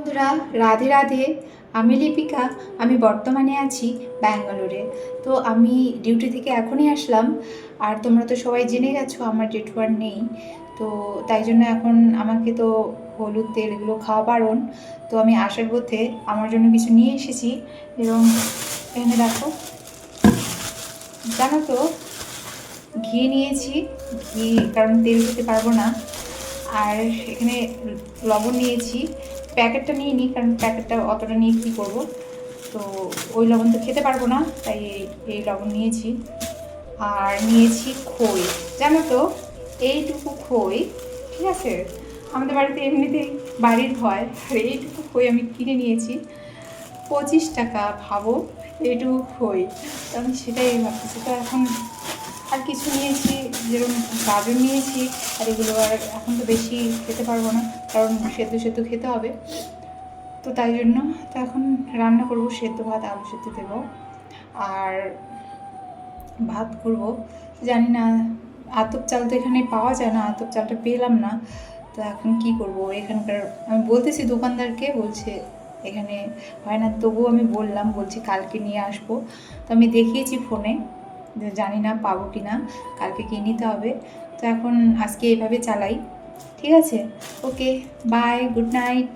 বন্ধুরা, রাধে রাধে। আমি লিপিকা। আমি বর্তমানে আছি ব্যাঙ্গালোরে। তো আমি ডিউটি থেকে এখনই আসলাম। আর তোমরা তো সবাই জেনে গেছো আমার জেঠু আর নেই। তো তাই জন্য এখন আমাকে তো হলুদ তেল এগুলো খাওয়া বারণ। তো আমি আসার পথে আমার জন্য কিছু নিয়ে এসেছি। এবং এখানে দেখো, জানো তো ঘি নিয়েছি। ঘি, কারণ তেল খেতে পারবো না। আর এখানে লবণ নিয়েছি। প্যাকেটটা নিয়ে নিই, কারণ প্যাকেটটা অতটা নিয়ে কী করবো। তো ওই লবণ তো খেতে পারবো না, তাই এই লবণ নিয়েছি। আর নিয়েছি খই। জানো তো, এইটুকু খই, ঠিক আছে, আমাদের বাড়িতে এমনিতেই বাড়ির হয়। আর এইটুকু খই আমি কিনে নিয়েছি 25 টাকা। ভাবো, এইটুকু খই। তো আমি সেটাই ভাবতেছি। তো এখন আর কিছু নিয়েছি, যেরকম গাজর নিয়েছি। আর এগুলো আর এখন তো বেশি খেতে পারবো না, কারণ সেদ্ধ সেদ্ধ খেতে হবে। তো তাই জন্য তো এখন রান্না করব, সেদ্ধ ভাত, আলু সেদ্ধ দেবো আর ভাত করব। জানি না, আতপ চাল তো এখানে পাওয়া যায় না, আতপ চালটা পেলাম না। তো এখন কি করব, এখানকার আমি বলতেছি দোকানদারকে, বলছে এখানে হয় না। তবুও আমি বলছি কালকে নিয়ে আসবো। তো আমি দেখিয়েছি ফোনে, জানি না পাবো কি না, কালকে কিনে নিতে হবে। তো এখন আজকে এইভাবে চালাই, ঠিক আছে। ওকে, বাই, গুড নাইট।